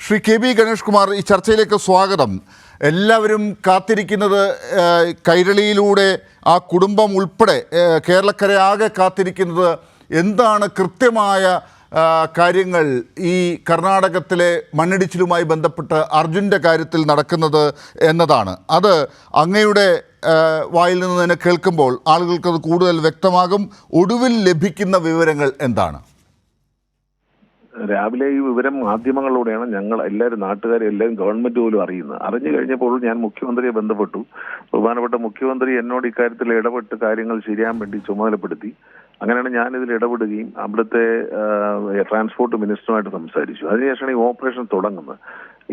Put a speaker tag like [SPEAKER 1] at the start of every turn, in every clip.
[SPEAKER 1] ശ്രീ കെ ബി ഗണേഷ് കുമാർ, ഈ ചർച്ചയിലേക്ക് സ്വാഗതം. എല്ലാവരും കാത്തിരിക്കുന്നത് കൈരളിയിലൂടെ ആ കുടുംബം ഉൾപ്പെടെ കേരളക്കരയാകെ കാത്തിരിക്കുന്നത് എന്താണ് കൃത്യമായ കാര്യങ്ങൾ ഈ കർണാടകത്തിലെ മണ്ണിടിച്ചിലുമായി ബന്ധപ്പെട്ട് അർജുൻ്റെ കാര്യത്തിൽ നടക്കുന്നത് എന്നതാണ്. അത് അങ്ങയുടെ വായിൽ നിന്ന് തന്നെ കേൾക്കുമ്പോൾ ആളുകൾക്കത് കൂടുതൽ വ്യക്തമാകും. ഒടുവിൽ ലഭിക്കുന്ന വിവരങ്ങൾ എന്താണ്?
[SPEAKER 2] രാവിലെ ഈ വിവരം മാധ്യമങ്ങളിലൂടെയാണ് ഞങ്ങൾ എല്ലാവരും, നാട്ടുകാരെ എല്ലാവരും, ഗവൺമെന്റ് പോലും അറിയുന്നത്. അറിഞ്ഞു കഴിഞ്ഞപ്പോൾ ഞാൻ മുഖ്യമന്ത്രിയെ ബന്ധപ്പെട്ടു. ബഹുമാനപ്പെട്ട മുഖ്യമന്ത്രി എന്നോട് ഇക്കാര്യത്തിൽ ഇടപെട്ട് കാര്യങ്ങൾ ശരിയാൻ വേണ്ടി ചുമതലപ്പെടുത്തി. അങ്ങനെയാണ് ഞാനിതിൽ ഇടപെടുകയും അവിടുത്തെ ട്രാൻസ്പോർട്ട് മിനിസ്റ്ററുമായിട്ട് സംസാരിച്ചു. അതിനുശേഷമാണ് ഈ ഓപ്പറേഷൻ തുടങ്ങുന്നത്.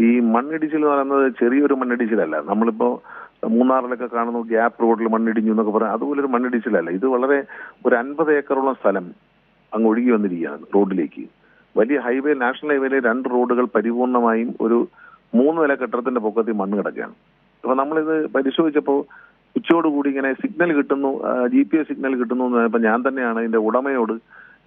[SPEAKER 2] ഈ മണ്ണിടിച്ചിൽ എന്ന് പറയുന്നത് ചെറിയൊരു മണ്ണിടിച്ചിലല്ല. നമ്മളിപ്പോ മൂന്നാറിലൊക്കെ കാണുന്നു ഗ്യാപ്പ് റോഡിൽ മണ്ണിടിഞ്ഞു എന്നൊക്കെ പറയാം. അതുപോലൊരു മണ്ണിടിച്ചിലല്ല. ഇത് വളരെ ഒരു 50 ഏക്കറോളം സ്ഥലം അങ്ങ് ഒഴുകി വന്നിരിക്കുകയാണ് റോഡിലേക്ക്. വലിയ ഹൈവേ, നാഷണൽ ഹൈവേയിലെ 2 റോഡുകൾ പരിപൂർണമായും ഒരു 3 നില കെട്ടിടത്തിന്റെ പൊക്കത്തിൽ മണ്ണ് കിടക്കുകയാണ്. അപ്പൊ നമ്മളിത് പരിശോധിച്ചപ്പോൾ ഉച്ചയോടുകൂടി ഇങ്ങനെ സിഗ്നൽ കിട്ടുന്നു, GPS സിഗ്നൽ കിട്ടുന്നു എന്ന് പറഞ്ഞപ്പോൾ ഞാൻ തന്നെയാണ് ഇതിന്റെ ഉടമയോട്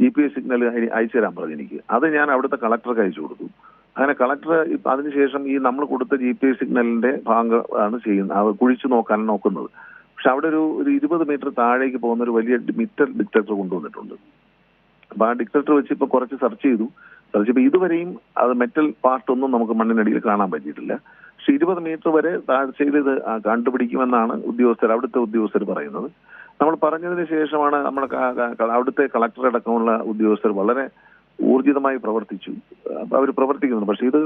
[SPEAKER 2] GPS സിഗ്നൽ അയച്ചു തരാൻ പറഞ്ഞു എനിക്ക്. അത് ഞാൻ അവിടുത്തെ കളക്ടർക്ക് അയച്ചു കൊടുത്തു. അങ്ങനെ കളക്ടർ അതിനുശേഷം ഈ നമ്മൾ കൊടുത്ത GPS സിഗ്നലിന്റെ ഭാഗമാണ് ചെയ്യുന്നത്, കുഴിച്ചു നോക്കുന്നത്. പക്ഷെ അവിടെ ഒരു 20 മീറ്റർ താഴേക്ക് പോകുന്ന ഒരു വലിയ മീറ്റർ ഡിറ്റക്ടർ കൊണ്ടുവന്നിട്ടുണ്ട്. അപ്പൊ ആ ഡിറ്റക്ടർ വെച്ച് ഇപ്പൊ കുറച്ച് സെർച്ച് ചെയ്തപ്പോൾ ഇതുവരെയും അത് മെറ്റൽ പാർട്ടൊന്നും നമുക്ക് മണ്ണിനടിയിൽ കാണാൻ പറ്റിയിട്ടില്ല. പക്ഷെ 20 മീറ്റർ വരെ താഴ്ചയിൽ ഇത് കണ്ടുപിടിക്കുമെന്നാണ് അവിടുത്തെ ഉദ്യോഗസ്ഥർ പറയുന്നത്. നമ്മൾ പറഞ്ഞതിന് ശേഷമാണ് നമ്മുടെ അവിടുത്തെ കളക്ടർ അടക്കമുള്ള ഉദ്യോഗസ്ഥർ വളരെ ഊർജിതമായി പ്രവർത്തിച്ചു. അപ്പൊ അവർ പ്രവർത്തിക്കുന്നുണ്ട്. പക്ഷെ ഇത്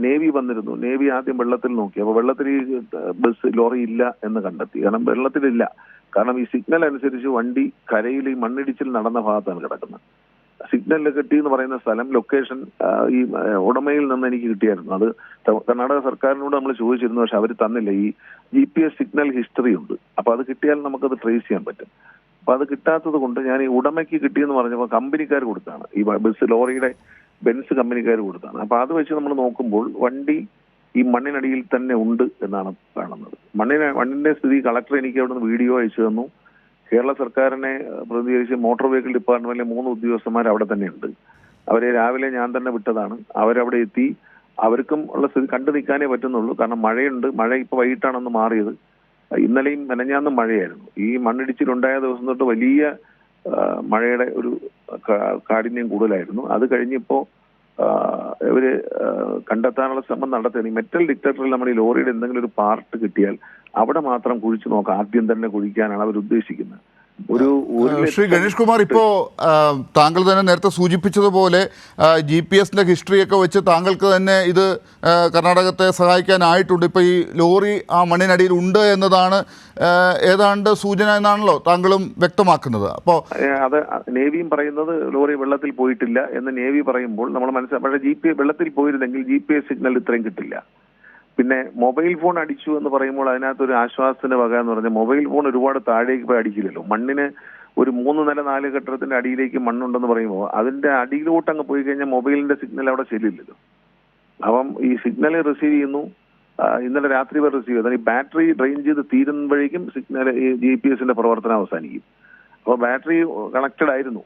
[SPEAKER 2] നേവി വന്നിരുന്നു. നേവി ആദ്യം വെള്ളത്തിൽ നോക്കി. അപ്പൊ വെള്ളത്തിൽ ഈ ലോറി ഇല്ല എന്ന് കണ്ടെത്തി. കാരണം വെള്ളത്തിലില്ല. കാരണം ഈ സിഗ്നൽ അനുസരിച്ച് വണ്ടി കരയിൽ ഈ മണ്ണിടിച്ചിൽ നടന്ന ഭാഗത്താണ് കിടക്കുന്നത്. സിഗ്നലിൽ കിട്ടി എന്ന് പറയുന്ന സ്ഥലം, ലൊക്കേഷൻ ഈ ഉടമയിൽ നിന്ന് എനിക്ക് കിട്ടിയായിരുന്നു. അത് കർണാടക സർക്കാരിനോട് നമ്മൾ ചോദിച്ചിരുന്നു. പക്ഷെ അവർ തന്നില്ല. ഈ GPS സിഗ്നൽ ഹിസ്റ്ററി ഉണ്ട്. അപ്പൊ അത് കിട്ടിയാൽ നമുക്കത് ട്രേസ് ചെയ്യാൻ പറ്റും. അപ്പൊ അത് കിട്ടാത്തത് കൊണ്ട് ഞാൻ ഈ ഉടമയ്ക്ക് കിട്ടിയെന്ന് പറഞ്ഞപ്പോൾ കമ്പനിക്കാർ കൊടുത്താണ്. ഈ ലോറിയുടെ ബെൻസ് കമ്പനിക്കാർ കൊടുത്താണ്. അപ്പൊ അത് വെച്ച് നമ്മൾ നോക്കുമ്പോൾ വണ്ടി ഈ മണ്ണിനടിയിൽ തന്നെ ഉണ്ട് എന്നാണ് കാണുന്നത്. മണ്ണിന്റെ സ്ഥിതി കളക്ടർ എനിക്ക് അവിടെ നിന്ന് വീഡിയോ അയച്ചു തന്നു. കേരള സർക്കാരിനെ പ്രതികരിച്ച് മോട്ടോർ വെഹിക്കിൾ ഡിപ്പാർട്ട്മെന്റിലെ 3 ഉദ്യോഗസ്ഥന്മാർ അവിടെ തന്നെ ഉണ്ട്. അവരെ രാവിലെ ഞാൻ തന്നെ വിട്ടതാണ്. അവരവിടെ എത്തി. അവർക്കും ഉള്ള സ്ഥിതി കണ്ടു നിൽക്കാനേ പറ്റുന്നുള്ളൂ. കാരണം മഴയുണ്ട്. മഴ ഇപ്പൊ വൈകിട്ടാണെന്ന് മാറിയത്. ഇന്നലെയും മെനഞ്ഞാന്നും മഴയായിരുന്നു. ഈ മണ്ണിടിച്ചിലുണ്ടായ ദിവസം തൊട്ട് വലിയ മഴയുടെ ഒരു കാഠിന്യം കൂടുതലായിരുന്നു. അത് കഴിഞ്ഞിപ്പോ ഇവര് കണ്ടെത്താനുള്ള ശ്രമം നടത്തുകയാണ്. ഈ മെറ്റൽ ഡിറ്റക്ടറിൽ നമ്മൾ ഈ ലോറിയുടെ എന്തെങ്കിലും ഒരു പാർട്ട് കിട്ടിയാൽ അവിടെ മാത്രം കുഴിച്ചു നോക്കാം. ആദ്യം തന്നെ കുഴിക്കാനാണ് അവർ ഉദ്ദേശിക്കുന്നത്.
[SPEAKER 1] ശ്രീ ഗണേഷ് കുമാർ, ഇപ്പോൾ താങ്കൾ തന്നെ നേരത്തെ സൂചിപ്പിച്ചതുപോലെ GPS ഹിസ്റ്ററിയൊക്കെ വെച്ച് താങ്കൾക്ക് തന്നെ ഇത് കർണാടകത്തെ സഹായിക്കാനായിട്ടുണ്ട്. ഇപ്പോൾ ഈ ലോറി ആ മണ്ണിനടിയിൽ ഉണ്ട് എന്നതാണ് ഏതാണ്ട് സൂചന എന്നാണല്ലോ താങ്കളും വ്യക്തമാക്കുന്നത്. അപ്പോൾ
[SPEAKER 2] അത് നേവിയും പറയുന്നത് ലോറി വെള്ളത്തിൽ പോയിട്ടില്ല എന്ന് നേവി പറയുമ്പോൾ നമ്മൾ മനസ്സിലാക്കി. GPS വെള്ളത്തിൽ പോയിരുന്നെങ്കിൽ GPS സിഗ്നൽ ഇത്രയും കിട്ടില്ല. പിന്നെ മൊബൈൽ ഫോൺ അടിച്ചു എന്ന് പറയുമ്പോൾ അതിനകത്തൊരു ആശ്വാസത്തിന്റെ വക എന്ന് പറഞ്ഞാൽ മൊബൈൽ ഫോൺ ഒരുപാട് താഴേക്ക് പോയി അടിക്കില്ലല്ലോ. മണ്ണിന് ഒരു 3 നില 4 കെട്ടിടത്തിന്റെ അടിയിലേക്ക് മണ്ണുണ്ടെന്ന് പറയുമ്പോൾ അതിന്റെ അടിയിലോട്ട് അങ്ങ് പോയി കഴിഞ്ഞാൽ മൊബൈലിന്റെ സിഗ്നൽ അവിടെ ശരിയില്ലല്ലോ. അപ്പം ഈ സിഗ്നൽ റിസീവ് ചെയ്യുന്നു. ഇന്നലെ രാത്രി വരെ റിസീവ് ചെയ്തു. ഈ ബാറ്ററി ഡ്രെയിൻ ചെയ്ത് തീരുമ്പോഴേക്കും സിഗ്നൽ ഈ GPS പ്രവർത്തനം അവസാനിക്കും. അപ്പോൾ ബാറ്ററി കണക്റ്റഡ് ആയിരുന്നു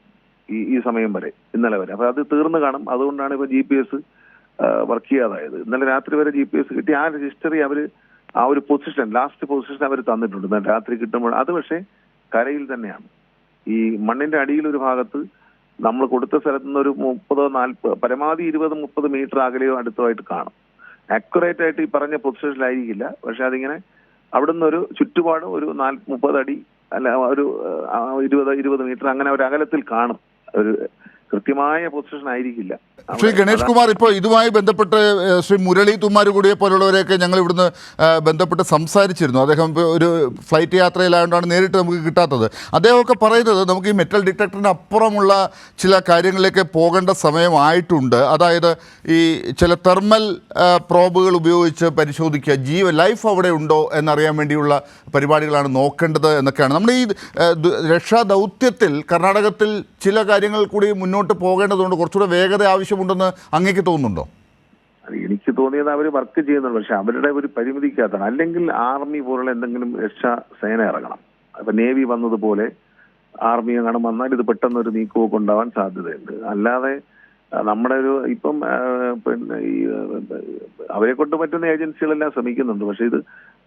[SPEAKER 2] ഈ സമയം വരെ, ഇന്നലെ വരെ. അപ്പൊ അത് തീർന്നു കാണും. അതുകൊണ്ടാണ് ഇപ്പൊ GPS വർക്ക് ചെയ്യാതായത്. ഇന്നലെ രാത്രി വരെ GPS കിട്ടി. ആ ഹിസ്റ്ററി അവർ ആ ഒരു പൊസിഷൻ, ലാസ്റ്റ് പൊസിഷൻ അവർ തന്നിട്ടുണ്ട് ഇന്നലെ രാത്രി കിട്ടുമ്പോൾ. അത് പക്ഷേ കരയിൽ തന്നെയാണ്. ഈ മണ്ണിന്റെ അടിയിലൊരു ഭാഗത്ത് നമ്മൾ കൊടുത്ത സ്ഥലത്ത് നിന്ന് ഒരു 30-40 പരമാവധി 20-30 മീറ്റർ അകലെയോ അടുത്തമായിട്ട് കാണും. അക്യുറേറ്റ് ആയിട്ട് ഈ പറഞ്ഞ പൊസിഷനിലായിരിക്കില്ല. പക്ഷെ അതിങ്ങനെ അവിടുന്ന് ഒരു ചുറ്റുപാടും ഒരു 30 അടി അല്ല ഒരു 20 മീറ്റർ അങ്ങനെ ഒരു അകലത്തിൽ കാണും. ഒരു കൃത്യമായ പൊസിഷൻ ആയിരിക്കില്ല.
[SPEAKER 1] ശ്രീ ഗണേഷ് കുമാർ, ഇപ്പോൾ ഇതുമായി ബന്ധപ്പെട്ട് ശ്രീ മുരളി തുമ്മാരുകൂടിയെ പോലുള്ളവരെയൊക്കെ ഞങ്ങൾ ഇവിടുന്ന് ബന്ധപ്പെട്ട് സംസാരിച്ചിരുന്നു. അദ്ദേഹം ഒരു ഫ്ലൈറ്റ് യാത്രയിലായതുകൊണ്ടാണ് നേരിട്ട് നമുക്ക് കിട്ടാത്തത്. അദ്ദേഹമൊക്കെ പറയുന്നത് നമുക്ക് ഈ മെറ്റൽ ഡിറ്റക്ടറിന് അപ്പുറമുള്ള ചില കാര്യങ്ങളിലേക്ക് പോകേണ്ട സമയമായിട്ടുണ്ട്. അതായത് ഈ ചില തെർമൽ പ്രോബുകൾ ഉപയോഗിച്ച് പരിശോധിക്കുക, ലൈഫ് അവിടെ ഉണ്ടോ എന്നറിയാൻ വേണ്ടിയുള്ള പരിപാടികളാണ് നോക്കേണ്ടത് എന്നൊക്കെയാണ്. നമ്മുടെ ഈ രക്ഷാ ദൗത്യത്തിൽ കർണാടകത്തിൽ ചില കാര്യങ്ങൾ കൂടി മുന്നോട്ട് പോകേണ്ടതുകൊണ്ട് കുറച്ചുകൂടെ വേഗത ആവശ്യമുണ്ടെന്ന് അങ്ങേക്ക് തോന്നുന്നുണ്ടോ?
[SPEAKER 2] എനിക്ക് തോന്നിയത് അവർ വർക്ക് ചെയ്യുന്നുണ്ട്. പക്ഷെ അവരുടെ ഒരു പരിമിതിക്കകത്താണ്. അല്ലെങ്കിൽ ആർമി പോലുള്ള എന്തെങ്കിലും രക്ഷാ സേന ഇറങ്ങണം. അപ്പൊ നേവി വന്നതുപോലെ ആർമി അങ്ങനെ വന്നാൽ ഇത് പെട്ടെന്ന് ഒരു നീക്കമൊക്കെ ഉണ്ടാവാൻ സാധ്യതയുണ്ട്. അല്ലാതെ നമ്മുടെ ഒരു ഇപ്പം പിന്നെ ഈ അവരെ കൊണ്ട് പറ്റുന്ന ഏജൻസികളെല്ലാം ശ്രമിക്കുന്നുണ്ട്. പക്ഷെ ഇത്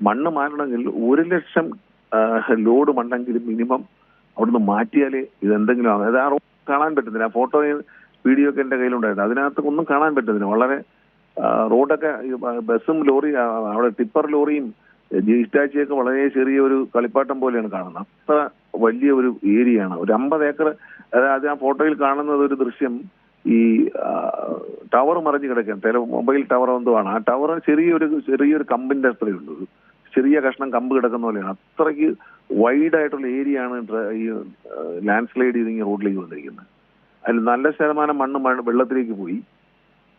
[SPEAKER 2] മണ്ണ് മാറ്റണമെങ്കിൽ 1,00,000 ലോഡ് മണ്ണെങ്കിലും മിനിമം അവിടുന്ന് മാറ്റിയാലേ ഇതെന്തെങ്കിലും ആകും. അത് ആ റോഡ് കാണാൻ പറ്റുന്നില്ല. ആ ഫോട്ടോയും വീഡിയോ ഒക്കെ എൻ്റെ കയ്യിലുണ്ടായിരുന്നു. അതിനകത്ത് ഒന്നും കാണാൻ പറ്റുന്നില്ല. വളരെ റോഡൊക്കെ ബസ്സും ലോറി അവിടെ ടിപ്പർ ലോറിയും ഹിറ്റാച്ചിയൊക്കെ വളരെ ചെറിയ ഒരു കളിപ്പാട്ടം പോലെയാണ് കാണുന്നത്. അത്ര വലിയ ഒരു ഏരിയയാണ്. ഒരു 50 ഏക്കർ. അതായത് ആ ഫോട്ടോയിൽ കാണുന്നത് ഒരു ദൃശ്യം ഈ ടവർ മറിഞ്ഞ് കിടക്കുകയാണ്. മൊബൈൽ ടവർ എന്തോ ആണ്. ആ ടവർ ചെറിയൊരു കമ്പിന്റെ അത്രയുണ്ട്. ഒരു ചെറിയ കഷ്ണം കമ്പ് കിടക്കുന്ന പോലെയാണ്. അത്രയ്ക്ക് വൈഡ് ആയിട്ടുള്ള ഏരിയ ആണ് ഈ ലാൻഡ് സ്ലൈഡ് ചെയ്ത് ഇങ്ങനെ റോഡിലേക്ക് വന്നിരിക്കുന്നത്. അതിൽ നല്ല ശതമാനം മണ്ണ് വെള്ളത്തിലേക്ക് പോയി.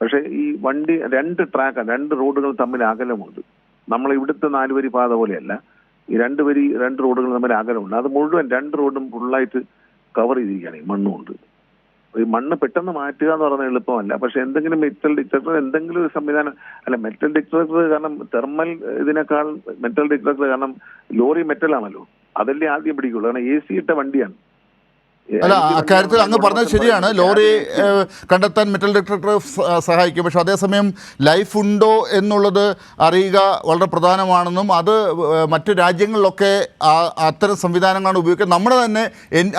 [SPEAKER 2] പക്ഷെ ഈ വണ്ടി 2 റോഡുകൾ തമ്മിൽ അകലമുണ്ട്. നമ്മൾ ഇവിടുത്തെ 4 വരി പാത പോലെയല്ല. ഈ 2 റോഡുകൾ തമ്മിൽ അകലമുണ്ട്. അത് മുഴുവൻ 2 റോഡും ഫുള്ളായിട്ട് കവർ ചെയ്തിരിക്കുകയാണ് ഈ മണ്ണുകൊണ്ട്. ഈ മണ്ണ് പെട്ടെന്ന് മാറ്റുക എന്ന് പറഞ്ഞാൽ എളുപ്പമല്ല. പക്ഷെ എന്തെങ്കിലും മെറ്റൽ ഡിറ്റക്ടർ, എന്തെങ്കിലും ഒരു സംവിധാനം. അല്ല, മെറ്റൽ ഡിറ്റക്ടർ കാരണം തെർമൽ ഇതിനേക്കാൾ മെറ്റൽ ഡിറ്റക്ടർ കാരണം ലോറി മെറ്റലാണല്ലോ, അതല്ലേ ആദ്യം പിടിക്കുള്ളൂ. കാരണം AC ഇട്ട വണ്ടിയാണ്.
[SPEAKER 1] അല്ല, അക്കാര്യത്തിൽ അങ്ങ് പറഞ്ഞത് ശരിയാണ്. ലോറി കണ്ടെത്താൻ മെറ്റൽ ഡിറ്റക്ടർ സഹായിക്കും. പക്ഷെ അതേസമയം ലൈഫ് ഉണ്ടോ എന്നുള്ളത് അറിയുക വളരെ പ്രധാനമാണെന്നും അത് മറ്റു രാജ്യങ്ങളിലൊക്കെ അത്തരം സംവിധാനങ്ങളാണ് ഉപയോഗിക്കുക. നമ്മുടെ തന്നെ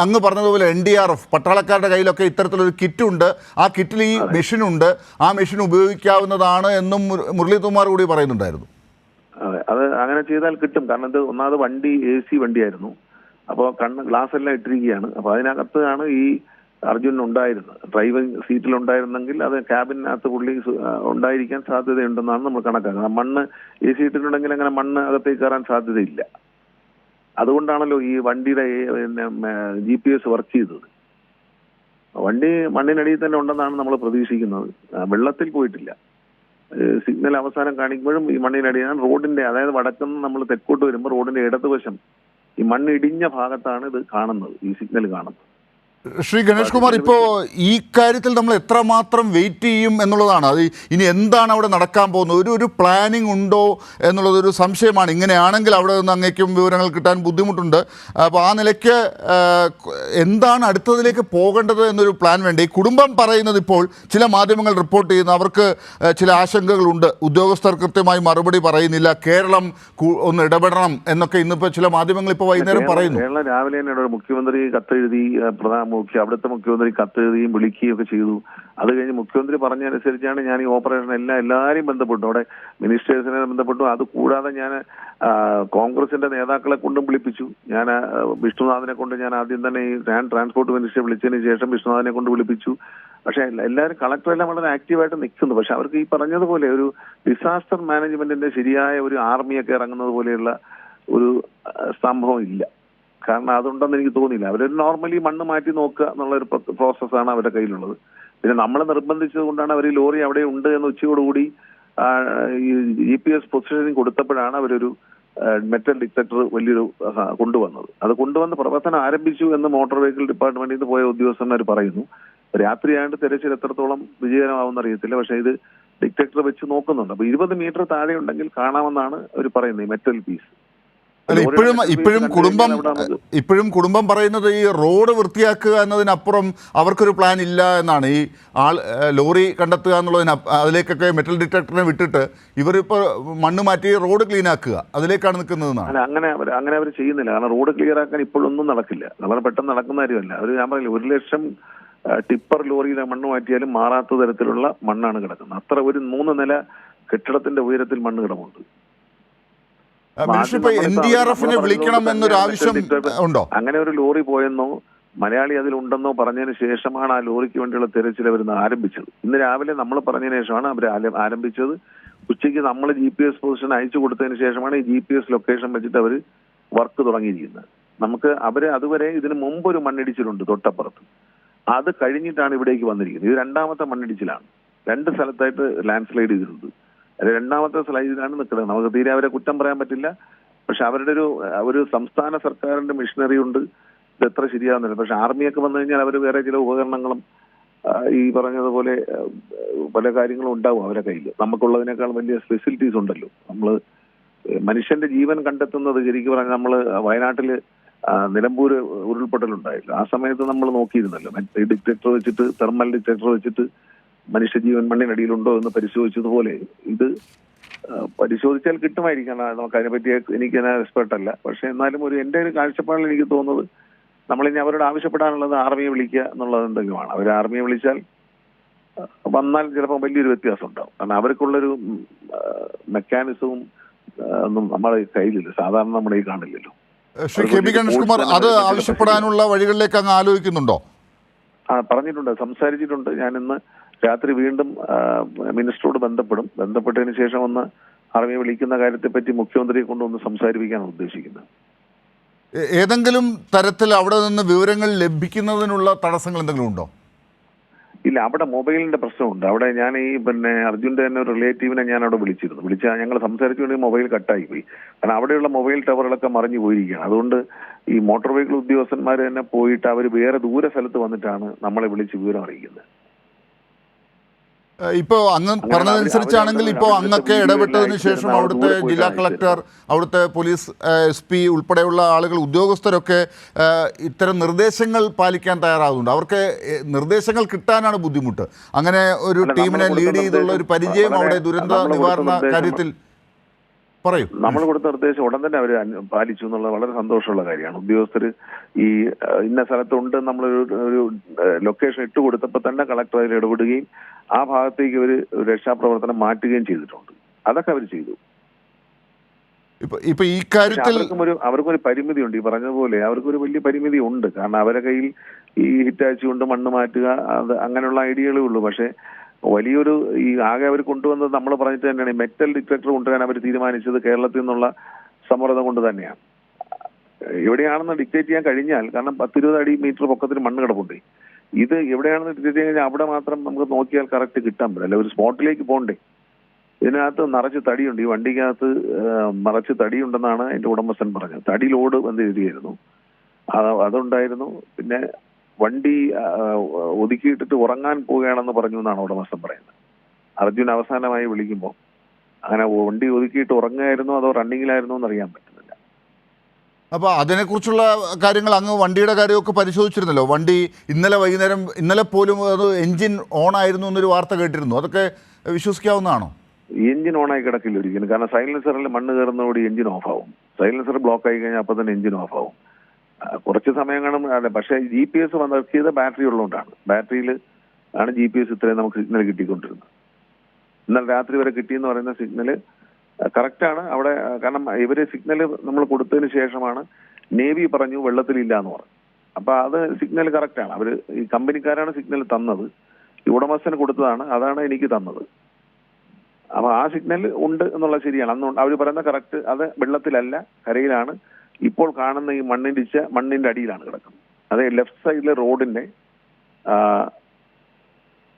[SPEAKER 1] അങ്ങ് പറഞ്ഞതുപോലെ NDRF പട്ടാളക്കാരുടെ കയ്യിലൊക്കെ ഇത്തരത്തിലൊരു കിറ്റുണ്ട്. ആ കിറ്റിൽ ഈ മെഷീനുണ്ട്. ആ മെഷീൻ ഉപയോഗിക്കാവുന്നതാണ് എന്നും മുരളീകുമാർ കൂടി പറയുന്നുണ്ടായിരുന്നു.
[SPEAKER 2] അതെ, അത് അങ്ങനെ ചെയ്താൽ കിട്ടും. കാരണം ഇത് ഒന്നാമത് വണ്ടി AC വണ്ടിയായിരുന്നു. അപ്പോൾ ഗ്ലാസ് എല്ലാം ഇട്ടിരിക്കുകയാണ്. അപ്പോൾ അതിനകത്താണ് ഈ അർജുൻ ഉണ്ടായിരുന്നത്. ഡ്രൈവിംഗ് സീറ്റിലുണ്ടായിരുന്നെങ്കിൽ അത് ക്യാബിനകത്ത് പുള്ളി ഉണ്ടായിരിക്കാൻ സാധ്യതയുണ്ടെന്നാണ് നമ്മൾ കണക്കാക്കുന്നത്. മണ്ണ് AC ഇട്ടിട്ടുണ്ടെങ്കിൽ അങ്ങനെ മണ്ണ് അകത്തേക്ക് കയറാൻ സാധ്യതയില്ല. അതുകൊണ്ടാണല്ലോ ഈ വണ്ടിയുടെ GPS വർക്ക് ചെയ്തത്. വണ്ടി മണ്ണിനടിയിൽ തന്നെ ഉണ്ടെന്നാണ് നമ്മൾ പ്രതീക്ഷിക്കുന്നത്. വെള്ളത്തിൽ പോയിട്ടില്ല. സിഗ്നൽ അവസാനം കാണിക്കുമ്പോഴും ഈ മണ്ണിനടിയാണ്. റോഡിന്റെ, അതായത് വടക്കുന്ന് നമ്മൾ തെക്കോട്ട് വരുമ്പോൾ റോഡിന്റെ ഇടതുവശം ഈ മണ്ണ് ഇടിഞ്ഞ ഭാഗത്താണ് ഇത് കാണുന്നത്, ഈ സിഗ്നൽ കാണുന്നത്.
[SPEAKER 1] ശ്രീ ഗണേഷ് കുമാർ, ഇപ്പോൾ ഈ കാര്യത്തിൽ നമ്മൾ എത്രമാത്രം വെയിറ്റ് ചെയ്യും എന്നുള്ളതാണ്. അത് ഇനി എന്താണ് അവിടെ നടക്കാൻ പോകുന്നത്? ഒരു പ്ലാനിങ് ഉണ്ടോ എന്നുള്ളതൊരു സംശയമാണ്. ഇങ്ങനെയാണെങ്കിൽ അവിടെ നിന്ന് അങ്ങേക്കും വിവരങ്ങൾ കിട്ടാൻ ബുദ്ധിമുട്ടുണ്ട്. അപ്പോൾ ആ നിലയ്ക്ക് എന്താണ് അടുത്തതിലേക്ക് പോകേണ്ടത് എന്നൊരു പ്ലാൻ വേണ്ടി കുടുംബം പറയുന്നത്, ഇപ്പോൾ ചില മാധ്യമങ്ങൾ റിപ്പോർട്ട് ചെയ്യുന്ന അവർക്ക് ചില ആശങ്കകളുണ്ട്. ഉദ്യോഗസ്ഥർ കൃത്യമായി മറുപടി പറയുന്നില്ല. കേരളം ഒന്ന് ഇടപെടണം എന്നൊക്കെ ഇന്നിപ്പോൾ ചില മാധ്യമങ്ങൾ ഇപ്പോൾ വൈകുന്നേരം പറയുന്നു.
[SPEAKER 2] കേരളം രാവിലെ തന്നെ മുഖ്യമന്ത്രി കത്തെഴുതി, അവിടുത്തെ മുഖ്യമന്ത്രി കത്തെഴുതിയും വിളിക്കുകയും ഒക്കെ ചെയ്തു. അത് കഴിഞ്ഞ് മുഖ്യമന്ത്രി പറഞ്ഞതനുസരിച്ചാണ് ഞാൻ ഈ ഓപ്പറേഷൻ എല്ലാവരെയും ബന്ധപ്പെട്ടു. അവിടെ മിനിസ്റ്റേഴ്സിനെ ബന്ധപ്പെട്ടു. അത് കൂടാതെ ഞാൻ കോൺഗ്രസിന്റെ നേതാക്കളെ കൊണ്ടും വിളിപ്പിച്ചു. ഞാൻ വിഷ്ണുനാഥിനെ കൊണ്ട് ഞാൻ ആദ്യം തന്നെ ഈ ട്രാൻസ്പോർട്ട് മിനിസ്റ്ററെ വിളിച്ചതിന് ശേഷം വിഷ്ണുനാഥിനെ കൊണ്ട് വിളിപ്പിച്ചു. പക്ഷെ എല്ലാവരും കളക്ടറെല്ലാം വളരെ ആക്റ്റീവായിട്ട് നിൽക്കുന്നു. പക്ഷെ അവർക്ക് ഈ പറഞ്ഞതുപോലെ ഒരു ഡിസാസ്റ്റർ മാനേജ്മെന്റിന്റെ ശരിയായ ഒരു ആർമിയൊക്കെ ഇറങ്ങുന്നത് പോലെയുള്ള ഒരു സംഭവം ഇല്ല. കാരണം അതുണ്ടെന്ന് എനിക്ക് തോന്നിയില്ല. അവരൊരു നോർമലി മണ്ണ് മാറ്റി നോക്കുക എന്നുള്ളൊരു പ്രോസസ്സാണ് അവരുടെ കയ്യിലുള്ളത്. പിന്നെ നമ്മളെ നിർബന്ധിച്ചത് കൊണ്ടാണ് അവർ ഈ ലോറി അവിടെ ഉണ്ട് എന്ന് ഉച്ചയോടുകൂടി ഈ GPS പൊസിഷനിങ് കൊടുത്തപ്പോഴാണ് അവരൊരു മെറ്റൽ ഡിറ്റക്ടർ വലിയൊരു കൊണ്ടുവന്നത്. അത് കൊണ്ടുവന്ന് പ്രവർത്തനം ആരംഭിച്ചു എന്ന് മോട്ടോർ വെഹിക്കിൾ ഡിപ്പാർട്ട്മെന്റിൽ നിന്ന് പോയ ഉദ്യോഗസ്ഥന്മാർ പറയുന്നു. രാത്രിയായിട്ട് തെരച്ചിൽ എത്രത്തോളം വിജയകരമാവുമെന്ന് അറിയത്തില്ല. പക്ഷെ ഇത് ഡിറ്റക്ടർ വെച്ച് നോക്കുന്നുണ്ട്. അപ്പൊ 20 മീറ്റർ താഴെ ഉണ്ടെങ്കിൽ കാണാമെന്നാണ് അവർ പറയുന്നത്, ഈ മെറ്റൽ പീസ്.
[SPEAKER 1] ഇപ്പോഴും കുടുംബം പറയുന്നത് ഈ റോഡ് വൃത്തിയാക്കുക എന്നതിനപ്പുറം അവർക്കൊരു പ്ലാൻ ഇല്ല എന്നാണ്. ഈ ലോറി കണ്ടെത്തുക അതിലേക്കൊക്കെ മെറ്റൽ ഡിറ്റക്ടറിനെ വിട്ടിട്ട് ഇവരിപ്പോൾ മണ്ണ് മാറ്റി റോഡ് ക്ലീൻ ആക്കുക അതിലേക്കാണ് നിൽക്കുന്നതെന്നാണ്.
[SPEAKER 2] അങ്ങനെ അവർ ചെയ്യുന്നില്ല. കാരണം റോഡ് ക്ലിയർ ആക്കാൻ ഇപ്പോഴൊന്നും നടക്കില്ല. വളരെ പെട്ടെന്ന് നടക്കുന്ന കാര്യമല്ല. അവർ ഞാൻ പറയില്ല, 1,00,000 ടിപ്പർ ലോറിയിലെ മണ്ണ് മാറ്റിയാലും മാറാത്ത തരത്തിലുള്ള മണ്ണാണ് കിടക്കുന്നത്. അത്ര ഒരു 3 നില കെട്ടിടത്തിന്റെ ഉയരത്തിൽ മണ്ണ് കിടമുണ്ട്.
[SPEAKER 1] NDRFനെ വിളിക്കണം എന്നൊരു ആവശ്യം ഉണ്ടോ?
[SPEAKER 2] അങ്ങനെ ഒരു ലോറി പോയെന്നോ മലയാളി അതിലുണ്ടെന്നോ പറഞ്ഞതിന് ശേഷമാണ് ആ ലോറിക്ക് വേണ്ടിയുള്ള തെരച്ചിൽ അവർ ആരംഭിച്ചത്. ഇന്ന് രാവിലെ നമ്മൾ പറഞ്ഞതിന് ശേഷമാണ് അവർ ആരംഭിച്ചത്. ഉച്ചയ്ക്ക് നമ്മൾ GPS പൊസിഷൻ അയച്ചു കൊടുത്തതിന് ശേഷമാണ് ഈ GPS ലൊക്കേഷൻ വെച്ചിട്ട് അവർ വർക്ക് തുടങ്ങിയിരിക്കുന്നത്. നമുക്ക് അതുവരെ ഇതിന് മുമ്പ് ഒരു മണ്ണിടിച്ചിലുണ്ട് തൊട്ടപ്പുറത്ത്. അത് കഴിഞ്ഞിട്ടാണ് ഇവിടേക്ക് വന്നിരിക്കുന്നത്. ഇത് 2ാമത്തെ മണ്ണിടിച്ചിലാണ്. 2 സ്ഥലത്തായിട്ട് ലാൻഡ് സ്ലൈഡ് ചെയ്തിട്ടുണ്ട്. 2ാമത്തെ സ്ലൈഡിലാണ് നിൽക്കുന്നത്. നമുക്ക് തീരെ അവരെ കുറ്റം പറയാൻ പറ്റില്ല. പക്ഷെ അവരുടെ ഒരു സംസ്ഥാന സർക്കാരിന്റെ മിഷനറി ഉണ്ട്. ഇത് എത്ര ശരിയാവുന്നില്ല. പക്ഷെ ആർമിയൊക്കെ വന്നു കഴിഞ്ഞാൽ അവർ വേറെ ചില ഉപകരണങ്ങളും ഈ പറഞ്ഞതുപോലെ പല കാര്യങ്ങളും ഉണ്ടാവും അവരുടെ കയ്യിൽ. നമുക്കുള്ളതിനേക്കാൾ വലിയ ഫെസിലിറ്റീസ് ഉണ്ടല്ലോ. നമ്മൾ മനുഷ്യന്റെ ജീവൻ കണ്ടെത്തുന്നത് ശരിക്കും പറഞ്ഞാൽ നമ്മൾ വയനാട്ടിൽ നിലമ്പൂർ ഉരുൾപൊട്ടലുണ്ടായില്ല, ആ സമയത്ത് നമ്മൾ നോക്കിയിരുന്നല്ലോ. ഡിറ്റക്ടർ വെച്ചിട്ട്, തെർമൽ ഡിറ്റക്ടർ വെച്ചിട്ട് മനുഷ്യജീവൻ മണ്ണിനടിയിലുണ്ടോ എന്ന് പരിശോധിച്ചതുപോലെ ഇത് പരിശോധിച്ചാൽ കിട്ടുമായിരിക്കും. നമുക്ക് അതിനെപ്പറ്റി എനിക്ക് എക്സ്പെർട്ട് അല്ല. പക്ഷെ എന്നാലും എൻ്റെ ഒരു കാഴ്ചപ്പാടിൽ എനിക്ക് തോന്നുന്നത് നമ്മളിനി അവരോട് ആവശ്യപ്പെടാനുള്ളത് ആർമിയെ വിളിക്കുക എന്നുള്ളത് എന്തെങ്കിലുമാണ്. അവർ ആർമിയെ വിളിച്ചാൽ വന്നാൽ ചിലപ്പോൾ വലിയൊരു വ്യത്യാസം ഉണ്ടാവും. കാരണം അവർക്കുള്ളൊരു മെക്കാനിസവും ഒന്നും നമ്മുടെ കയ്യിലില്ല, സാധാരണ നമ്മുടെ ഈ കാണില്ലല്ലോ.
[SPEAKER 1] ശ്രീ കെ ബി ഗണേഷ് കുമാർ അത് ആവശ്യപ്പെടാനുള്ള വഴികളിലേക്ക് അങ്ങ് ആലോചിക്കുന്നുണ്ടോ?
[SPEAKER 2] പറഞ്ഞിട്ടുണ്ട്, സംസാരിച്ചിട്ടുണ്ട്. ഞാൻ ഇന്ന് രാത്രി വീണ്ടും മിനിസ്റ്ററോട് ബന്ധപ്പെട്ടതിന് ശേഷം ഒന്ന് ആർമിയെ വിളിക്കുന്ന കാര്യത്തെപ്പറ്റി മുഖ്യമന്ത്രിയെ കൊണ്ടൊന്ന് സംസാരിപ്പിക്കാനാണ് ഉദ്ദേശിക്കുന്നത്.
[SPEAKER 1] ഏതെങ്കിലും തരത്തിൽ അവിടെ നിന്ന് വിവരങ്ങൾ ലഭിക്കുന്നതിനുള്ള തടസ്സങ്ങൾ എന്തെങ്കിലും ഉണ്ടോ?
[SPEAKER 2] ഇല്ല, അവിടെ മൊബൈലിന്റെ പ്രശ്നമുണ്ട്. അവിടെ ഞാൻ അർജുന്റെ തന്നെ ഒരു റിലേറ്റീവിനെ ഞാൻ അവിടെ വിളിച്ചാൽ ഞങ്ങൾ സംസാരിച്ചുകൊണ്ടെങ്കിൽ മൊബൈൽ കട്ടായി പോയി. കാരണം അവിടെയുള്ള മൊബൈൽ ടവറുകളൊക്കെ മറിഞ്ഞു പോയിരിക്കുകയാണ്. അതുകൊണ്ട് ഈ മോട്ടോർ വെഹിക്കിൾ ഉദ്യോഗസ്ഥന്മാർ തന്നെ പോയിട്ട് അവർ വേറെ ദൂര സ്ഥലത്ത് വന്നിട്ടാണ് നമ്മളെ വിളിച്ച് വിവരം അറിയിക്കുന്നത്.
[SPEAKER 1] ഇപ്പോൾ അങ്ങ് പറഞ്ഞതനുസരിച്ചാണെങ്കിൽ ഇപ്പോൾ അങ്ങൊക്കെ ഇടപെട്ടതിന് ശേഷം അവിടുത്തെ ജില്ലാ കളക്ടർ, അവിടുത്തെ പോലീസ് SP ഉൾപ്പെടെയുള്ള ആളുകൾ, ഉദ്യോഗസ്ഥരൊക്കെ ഇത്തരം നിർദ്ദേശങ്ങൾ പാലിക്കാൻ തയ്യാറാകുന്നുണ്ട്. അവർക്ക് നിർദ്ദേശങ്ങൾ കിട്ടാനാണ് ബുദ്ധിമുട്ട്. അങ്ങനെ ഒരു ടീമിനെ ലീഡ് ചെയ്തുള്ള ഒരു പരിചയം അവിടെ ദുരന്ത നിവാരണ കാര്യത്തിൽ പറയൂ.
[SPEAKER 2] നമ്മൾ കൊടുത്ത നിർദ്ദേശം ഉടൻ തന്നെ അവർ പാലിച്ചു എന്നുള്ളത് വളരെ സന്തോഷമുള്ള കാര്യമാണ്. ഉദ്യോഗസ്ഥർ ഈ ഇന്ന സ്ഥലത്തുണ്ട് നമ്മളൊരു ലൊക്കേഷൻ ഇട്ട് കൊടുത്തപ്പോൾ തന്നെ കളക്ടർ അതിൽ ഇടപെടുകയും ആ ഭാഗത്തേക്ക് ഒരു രക്ഷാപ്രവർത്തനം മാറ്റുകയും ചെയ്തിട്ടുണ്ട്. അതൊക്കെ അവർ ചെയ്തു.
[SPEAKER 1] ഇപ്പൊ ഈ കാര്യത്തിൽ
[SPEAKER 2] അവർക്കൊരു പരിമിതിയുണ്ട്. ഈ പറഞ്ഞതുപോലെ അവർക്കൊരു വലിയ പരിമിതി ഉണ്ട്. കാരണം അവരുടെ കയ്യിൽ ഈ ഹിറ്റാച്ചി കൊണ്ട് മണ്ണ് മാറ്റുക, അത് അങ്ങനെയുള്ള ഐഡിയകളേ ഉള്ളൂ. പക്ഷെ വലിയൊരു ഈ ആകെ അവർ കൊണ്ടുവന്നത് നമ്മൾ പറഞ്ഞിട്ട് തന്നെയാണ്. മെറ്റൽ ഡിറ്റക്ടർ കൊണ്ടുവരാൻ അവർ തീരുമാനിച്ചത് കേരളത്തിൽ നിന്നുള്ള സമ്മർദ്ദം കൊണ്ട് തന്നെയാണ്. എവിടെയാണെന്ന് ഡിക്റ്റേറ്റ് ചെയ്യാൻ കഴിഞ്ഞാൽ, കാരണം 10-20 മീറ്റർ പൊക്കത്തിന് മണ്ണ് കിടപ്പുണ്ട്. ഇത് എവിടെയാണെന്ന് ഡിക്റ്റേറ്റ് ചെയ്യാൻ കഴിഞ്ഞാൽ അവിടെ മാത്രം നമുക്ക് നോക്കിയാൽ കറക്റ്റ് കിട്ടാൻ പറ്റില്ല. ഒരു സ്പോട്ടിലേക്ക് പോകണ്ടേ. ഇതിനകത്ത് നിറച്ച് തടിയുണ്ട്. ഈ വണ്ടിക്കകത്ത് നിറച്ച് തടിയുണ്ടെന്നാണ് അതിന്റെ ഉടമസ്ഥൻ പറഞ്ഞത്. തടി ലോഡ് വന്ന് എഴുതിയായിരുന്നു, അതുണ്ടായിരുന്നു. പിന്നെ വണ്ടി ഒതുക്കിയിട്ടിട്ട് ഉറങ്ങാൻ പോവുകയാണെന്ന് പറഞ്ഞു എന്നാണ് ഉടമസ്ഥൻ പറയുന്നത്. അർജുൻ അവസാനമായി വിളിക്കുമ്പോൾ അങ്ങനെ വണ്ടി ഒതുക്കിയിട്ട് ഉറങ്ങുകയായിരുന്നോ അതോ റണ്ണിങ്ങിലായിരുന്നോ എന്ന് അറിയാൻ പറ്റുന്നില്ല.
[SPEAKER 1] അപ്പോൾ അതിനെക്കുറിച്ചുള്ള കാര്യങ്ങൾ അങ്ങ് വണ്ടിയുടെ കാര്യമൊക്കെ പരിശോധിച്ചിരുന്നല്ലോ. വണ്ടി ഇന്നലെ പോലും അത് എൻജിൻ ഓൺ ആയിരുന്നു എന്നൊരു വാർത്ത കേട്ടിരുന്നു. അതൊക്കെ വിശ്വസിക്കാവുന്നതാണോ?
[SPEAKER 2] എഞ്ചിൻ ഓണായി കിടക്കില്ല ഒരിക്കലും. കാരണം സൈലൻസറിൽ മണ്ണ് കയറുന്നതോടെ എഞ്ചിൻ ഓഫാവും. സൈലൻസർ ബ്ലോക്ക് ആയി കഴിഞ്ഞാൽ അപ്പം തന്നെ എഞ്ചിൻ ഓഫാവും. കുറച്ച് സമയം കാണും. പക്ഷേ GPS വർക്ക് ചെയ്ത ബാറ്ററി ഉള്ളതുകൊണ്ടാണ്. ബാറ്ററിയിൽ ആണ് GPS ഇത്രയും നമുക്ക് സിഗ്നൽ കിട്ടിക്കൊണ്ടിരുന്നത്. ഇന്നലെ രാത്രി വരെ കിട്ടിയെന്ന് പറയുന്ന സിഗ്നൽ കറക്റ്റാണ് അവിടെ. കാരണം ഇവര് സിഗ്നൽ നമ്മൾ കൊടുത്തതിന് ശേഷമാണ് നേവി പറഞ്ഞു വെള്ളത്തിലില്ല എന്ന് പറഞ്ഞു. അപ്പൊ അത് സിഗ്നൽ കറക്റ്റാണ്. അവര് ഈ കമ്പനിക്കാരാണ് സിഗ്നൽ തന്നത്, ഈ ഉടമസ്ഥന് കൊടുത്തതാണ്, അതാണ് എനിക്ക് തന്നത്. അപ്പൊ ആ സിഗ്നൽ ഉണ്ട് എന്നുള്ളത് ശരിയാണ്. അന്ന് അവർ പറയുന്ന കറക്റ്റ്. അത് വെള്ളത്തിലല്ല, കരയിലാണ്. ഇപ്പോൾ കാണുന്ന ഈ മണ്ണിന്റെ അടിയിലാണ് കിടക്കുന്നത്. അത് ലെഫ്റ്റ് സൈഡിലെ റോഡിന്റെ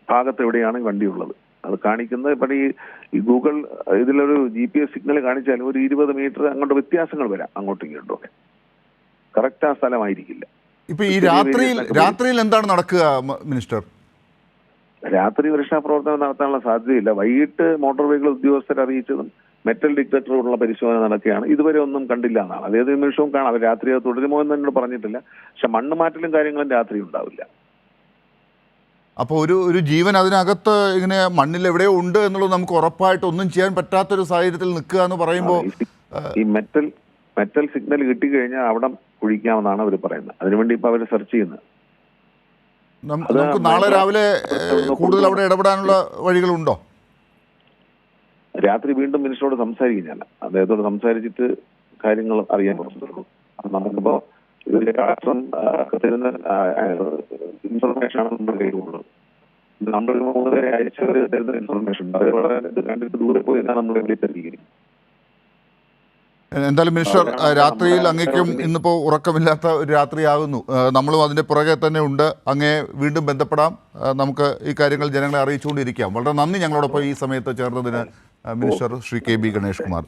[SPEAKER 2] ഭാഗത്ത് എവിടെയാണ് ഈ വണ്ടി ഉള്ളത് അത് കാണിക്കുന്നത്. ഇപ്പം ഈ ഗൂഗിൾ ഇതിലൊരു GPS സിഗ്നൽ കാണിച്ചാലും ഒരു 20 മീറ്റർ അങ്ങോട്ട് വ്യത്യാസങ്ങൾ വരാം, അങ്ങോട്ടും ഇങ്ങോട്ടും ഒക്കെ. കറക്റ്റ് ആ സ്ഥലമായിരിക്കില്ല.
[SPEAKER 1] ഇപ്പൊ ഈ രാത്രിയിൽ എന്താണ് നടക്കുക മിനിസ്റ്റർ?
[SPEAKER 2] രാത്രി രക്ഷാപ്രവർത്തനം നടത്താനുള്ള സാധ്യതയില്ല. വൈകിട്ട് മോട്ടോർ വെഹിക്കിൾ ഉദ്യോഗസ്ഥരെ അറിയിച്ചതും മെറ്റൽ ഡിറ്റക്ടറുള്ള പരിശോധന നടക്കുകയാണ്. ഇതുവരെ ഒന്നും കണ്ടില്ല എന്നാണ്. അത് ഏത് നിമിഷവും കാണാം. അവർ രാത്രി അത് തുടരുമോ എന്ന് എന്നോട് പറഞ്ഞിട്ടില്ല. പക്ഷെ മണ്ണ് മാറ്റലും കാര്യങ്ങളും രാത്രി ഉണ്ടാവില്ല.
[SPEAKER 1] അപ്പോൾ ഒരു ജീവൻ അതിനകത്ത് ഇങ്ങനെ മണ്ണിൽ എവിടെയോ ഉണ്ട് എന്നുള്ളത് നമുക്ക് ഉറപ്പായിട്ട് ഒന്നും ചെയ്യാൻ പറ്റാത്തൊരു സാഹചര്യത്തിൽ നിൽക്കുക എന്ന് പറയുമ്പോൾ
[SPEAKER 2] ഈ മെറ്റൽ സിഗ്നൽ കിട്ടിക്കഴിഞ്ഞാൽ അവിടെ കുഴിക്കാമെന്നാണ് അവർ പറയുന്നത്. അതിനുവേണ്ടി ഇപ്പൊ അവർ സെർച്ച് ചെയ്യുന്നത്.
[SPEAKER 1] നമുക്ക് നാളെ രാവിലെ കൂടുതൽ അവിടെ ഇടപെടാനുള്ള വഴികളുണ്ടോ?
[SPEAKER 2] രാത്രി വീണ്ടും മിനിസ്റ്ററോട് സംസാരിക്കും. ഞാൻ അദ്ദേഹത്തോട് സംസാരിച്ചിട്ട് കാര്യങ്ങൾ അറിയാൻ പറ്റുള്ളൂ. നമുക്കിപ്പോ ഇതിന്റെ രാഷ്ട്രം തരുന്ന ഇൻഫർമേഷൻ ആണ് നമ്മുടെ കയ്യിലുള്ളത്. നമ്മൾ 3 ആഴ്ച തരുന്ന ഇൻഫർമേഷൻ ഉണ്ട്. അത് കണ്ടിട്ട് ദൂരെ പോയി നമ്മൾ വിളിച്ചിരിക്കും.
[SPEAKER 1] എന്തായാലും മിനിസ്റ്റർ, രാത്രിയിൽ അങ്ങേക്കും ഇന്നിപ്പോൾ ഉറക്കമില്ലാത്ത ഒരു രാത്രിയാകുന്നു. നമ്മളും അതിൻ്റെ പുറകെ തന്നെ ഉണ്ട്. അങ്ങേ വീണ്ടും ബന്ധപ്പെടാം. നമുക്ക് ഈ കാര്യങ്ങൾ ജനങ്ങളെ അറിയിച്ചുകൊണ്ടിരിക്കാം. വളരെ നന്ദി ഞങ്ങളോടൊപ്പം ഈ സമയത്ത് ചേർന്നതിന് മിനിസ്റ്റർ ശ്രീ കെ ബി ഗണേഷ് കുമാർ.